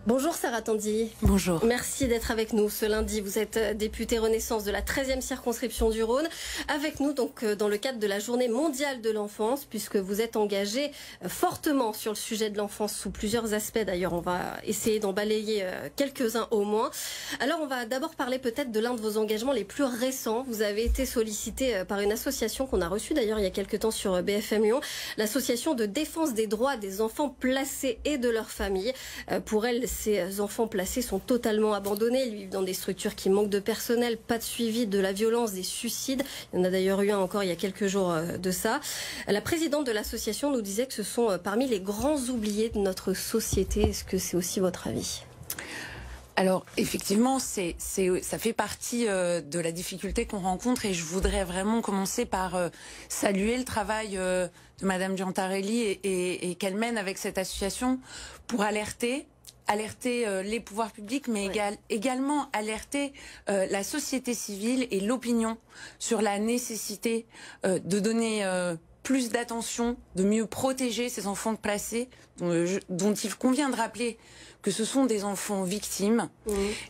Bonjour Sarah Tandy. Bonjour. Merci d'être avec nous ce lundi. Vous êtes députée Renaissance de la 13e circonscription du Rhône. Avec nous donc dans le cadre de la journée mondiale de l'enfance, puisque vous êtes engagée fortement sur le sujet de l'enfance sous plusieurs aspects. D'ailleurs, on va essayer d'en balayer quelques-uns au moins. Alors, on va d'abord parler peut-être de l'un de vos engagements les plus récents. Vous avez été sollicité par une association qu'on a reçue d'ailleurs il y a quelques temps sur BFM Lyon, l'association de défense des droits des enfants placés et de leurs familles. Pour elle, ces enfants placés sont totalement abandonnés. Ils vivent dans des structures qui manquent de personnel, pas de suivi, de la violence, des suicides. Il y en a d'ailleurs eu un encore il y a quelques jours de ça. La présidente de l'association nous disait que ce sont parmi les grands oubliés de notre société. Est-ce que c'est aussi votre avis ? Alors effectivement, ça fait partie de la difficulté qu'on rencontre et je voudrais vraiment commencer par saluer le travail de Madame Giantarelli et qu'elle mène avec cette association pour alerter les pouvoirs publics, mais également alerter la société civile et l'opinion sur la nécessité de donner plus d'attention, de mieux protéger ces enfants placés, dont il convient de rappeler que ce sont des enfants victimes.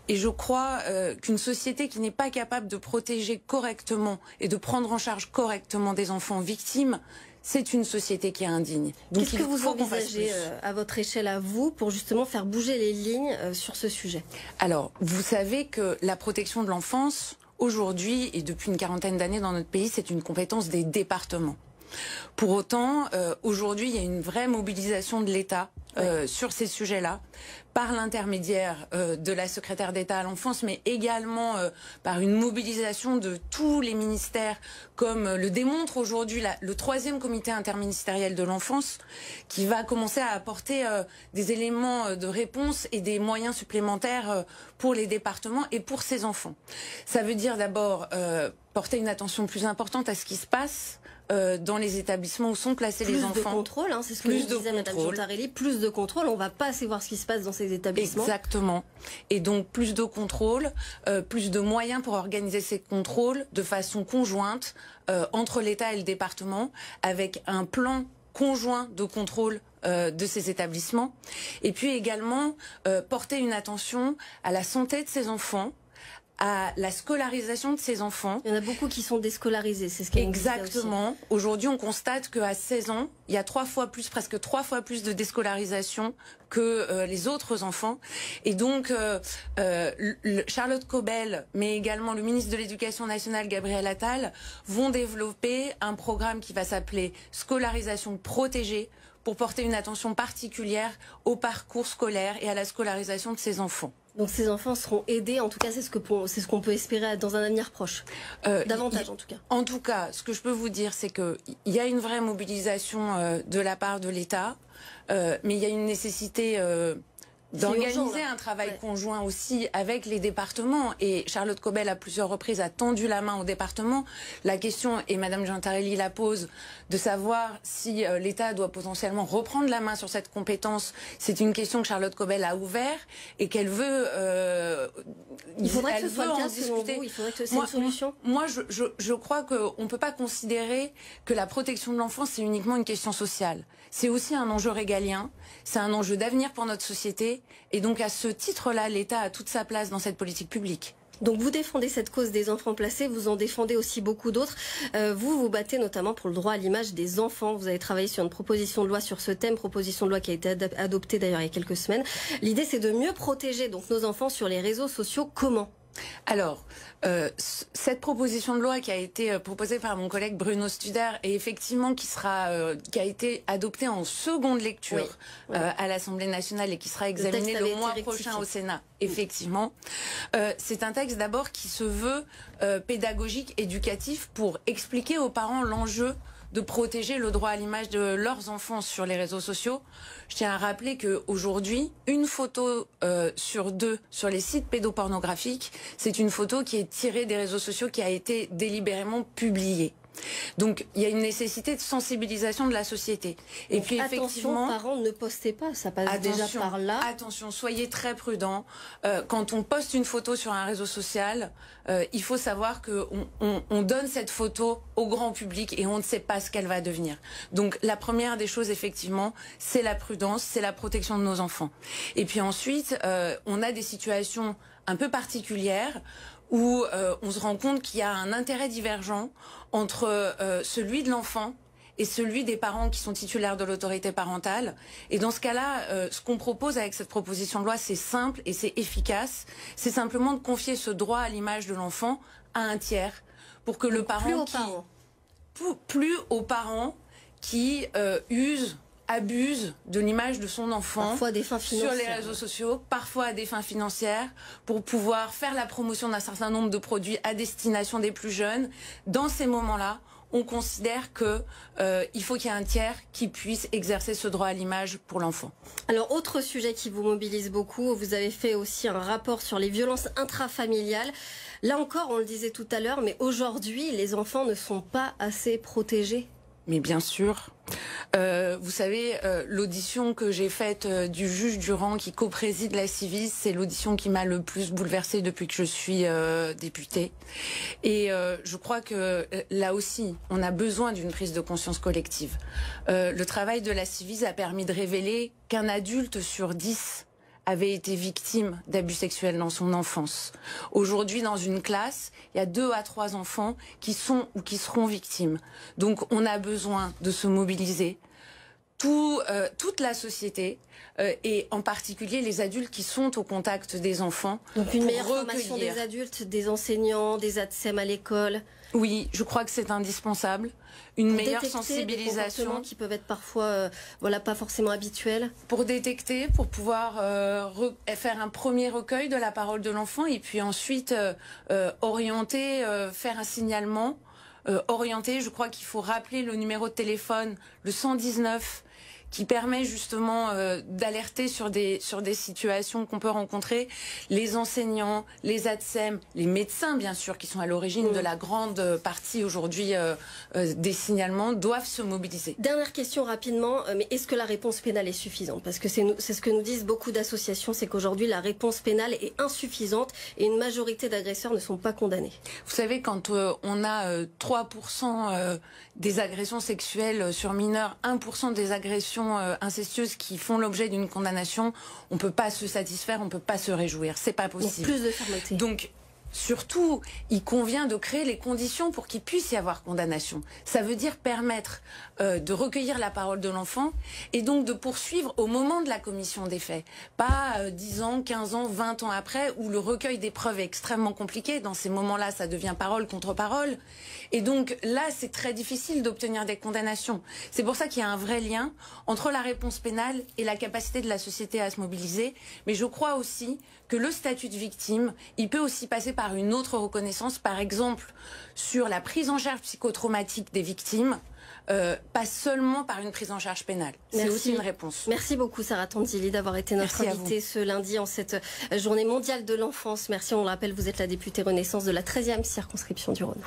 Et je crois qu'une société qui n'est pas capable de protéger correctement et de prendre en charge correctement des enfants victimes, c'est une société qui est indigne. Donc qu'est-ce que vous envisagez à votre échelle à vous pour justement faire bouger les lignes sur ce sujet ? Alors, vous savez que la protection de l'enfance, aujourd'hui et depuis une quarantaine d'années dans notre pays, c'est une compétence des départements. Pour autant, aujourd'hui, il y a une vraie mobilisation de l'État sur ces sujets-là, par l'intermédiaire de la secrétaire d'État à l'enfance, mais également par une mobilisation de tous les ministères, comme le démontre aujourd'hui le 3e comité interministériel de l'enfance, qui va commencer à apporter des éléments de réponse et des moyens supplémentaires pour les départements et pour ces enfants. Ça veut dire d'abord porter une attention plus importante à ce qui se passe dans les établissements où sont placés les enfants. Plus de contrôle, hein, c'est ce que nous disait Madame Giantarelli, plus de contrôle, on ne va pas assez voir ce qui se passe dans ces établissements. Exactement. Et donc plus de contrôle, plus de moyens pour organiser ces contrôles de façon conjointe entre l'État et le département, avec un plan conjoint de contrôle de ces établissements. Et puis également porter une attention à la santé de ces enfants, à la scolarisation de ces enfants. Il y en a beaucoup qui sont déscolarisés, c'est ce qu'elle nous disait aussi. Exactement. Aujourd'hui, on constate qu'à 16 ans, il y a presque 3 fois plus de déscolarisation que les autres enfants. Et donc, Charlotte Cobel, mais également le ministre de l'Éducation nationale, Gabriel Attal, vont développer un programme qui va s'appeler Scolarisation protégée, pour porter une attention particulière au parcours scolaire et à la scolarisation de ces enfants. Donc ces enfants seront aidés, en tout cas c'est ce qu'on peut espérer dans un avenir proche. Davantage en tout cas. En tout cas, ce que je peux vous dire, c'est qu'il y a une vraie mobilisation de la part de l'État, mais il y a une nécessité d'organiser un travail conjoint aussi avec les départements. Et Charlotte Cobel, à plusieurs reprises, a tendu la main aux départements. La question, et Madame Giantarelli la pose, de savoir si l'État doit potentiellement reprendre la main sur cette compétence, c'est une question que Charlotte Cobel a ouvert et qu'elle veut... il faudrait que ce soit le cas, selon vous. Il faudrait que c'est une solution. Moi, je crois qu'on ne peut pas considérer que la protection de l'enfance, c'est uniquement une question sociale. C'est aussi un enjeu régalien, c'est un enjeu d'avenir pour notre société. Et donc, à ce titre-là, l'État a toute sa place dans cette politique publique. Donc vous défendez cette cause des enfants placés, vous en défendez aussi beaucoup d'autres. Vous vous battez notamment pour le droit à l'image des enfants. Vous avez travaillé sur une proposition de loi sur ce thème, proposition de loi qui a été adoptée d'ailleurs il y a quelques semaines. L'idée c'est de mieux protéger donc nos enfants sur les réseaux sociaux. Comment ? Alors, cette proposition de loi qui a été proposée par mon collègue Bruno Studer et effectivement qui a été adoptée en seconde lecture à l'Assemblée nationale et qui sera examinée le mois prochain au Sénat, effectivement, c'est un texte d'abord qui se veut pédagogique, éducatif pour expliquer aux parents l'enjeu de protéger le droit à l'image de leurs enfants sur les réseaux sociaux. Je tiens à rappeler qu'aujourd'hui, une photo sur 2 sur les sites pédopornographiques, c'est une photo qui est tirée des réseaux sociaux, qui a été délibérément publiée. Donc il y a une nécessité de sensibilisation de la société. Et donc, puis attention, parents, ne postez pas, ça passe déjà par là. Attention, soyez très prudents. Quand on poste une photo sur un réseau social, il faut savoir qu'on donne cette photo au grand public et on ne sait pas ce qu'elle va devenir. Donc la première des choses, effectivement, c'est la prudence, c'est la protection de nos enfants. Et puis ensuite, on a des situations un peu particulières où on se rend compte qu'il y a un intérêt divergent entre celui de l'enfant et celui des parents qui sont titulaires de l'autorité parentale. Et dans ce cas-là, ce qu'on propose avec cette proposition de loi, c'est simple et c'est efficace. C'est simplement de confier ce droit à l'image de l'enfant à un tiers pour que le parent plus aux parents qui usent, abuse de l'image de son enfant, parfois à des fins financières, sur les réseaux sociaux, parfois à des fins financières, pour pouvoir faire la promotion d'un certain nombre de produits à destination des plus jeunes. Dans ces moments-là, on considère qu'il faut qu'il y ait un tiers qui puisse exercer ce droit à l'image pour l'enfant. Alors, autre sujet qui vous mobilise beaucoup, vous avez fait aussi un rapport sur les violences intrafamiliales. Là encore, on le disait tout à l'heure, mais aujourd'hui, les enfants ne sont pas assez protégés. Mais bien sûr. Vous savez, l'audition que j'ai faite du juge Durand qui co-préside la Civis, c'est l'audition qui m'a le plus bouleversée depuis que je suis députée. Et je crois que là aussi, on a besoin d'une prise de conscience collective. Le travail de la Civis a permis de révéler qu'un adulte sur 10 avait été victime d'abus sexuels dans son enfance. Aujourd'hui, dans une classe, il y a 2 à 3 enfants qui sont ou qui seront victimes. Donc, on a besoin de se mobiliser. Toute la société et en particulier les adultes qui sont au contact des enfants. Donc, une meilleure formation des adultes, des enseignants, des ATSEM à l'école. Oui, je crois que c'est indispensable. Une meilleure sensibilisation. Des comportements qui peuvent être parfois pas forcément habituels. Pour détecter, pour pouvoir faire un premier recueil de la parole de l'enfant et puis ensuite orienter, faire un signalement. Orienter, je crois qu'il faut rappeler le numéro de téléphone, le 119, qui permet justement d'alerter sur des situations qu'on peut rencontrer. Les enseignants, les ATSEM, les médecins bien sûr qui sont à l'origine de la grande partie aujourd'hui des signalements doivent se mobiliser. Dernière question rapidement, mais est-ce que la réponse pénale est suffisante? Parce que c'est ce que nous disent beaucoup d'associations, c'est qu'aujourd'hui la réponse pénale est insuffisante et une majorité d'agresseurs ne sont pas condamnés. Vous savez, quand on a 3% des agressions sexuelles sur mineurs, 1% des agressions incestueuses qui font l'objet d'une condamnation, on ne peut pas se satisfaire, on ne peut pas se réjouir. C'est pas possible. Donc plus de fermeté. Donc, surtout, il convient de créer les conditions pour qu'il puisse y avoir condamnation. Ça veut dire permettre de recueillir la parole de l'enfant et donc de poursuivre au moment de la commission des faits. Pas 10 ans, 15 ans, 20 ans après, où le recueil des preuves est extrêmement compliqué. Dans ces moments-là, ça devient parole contre parole. Et donc là, c'est très difficile d'obtenir des condamnations. C'est pour ça qu'il y a un vrai lien entre la réponse pénale et la capacité de la société à se mobiliser. Mais je crois aussi que le statut de victime, il peut aussi passer par une autre reconnaissance, par exemple sur la prise en charge psychotraumatique des victimes, pas seulement par une prise en charge pénale. C'est aussi une réponse. Merci beaucoup Sarah Tandili d'avoir été notre invitée ce lundi en cette journée mondiale de l'enfance. Merci, on le rappelle, vous êtes la députée Renaissance de la 13e circonscription du Rhône.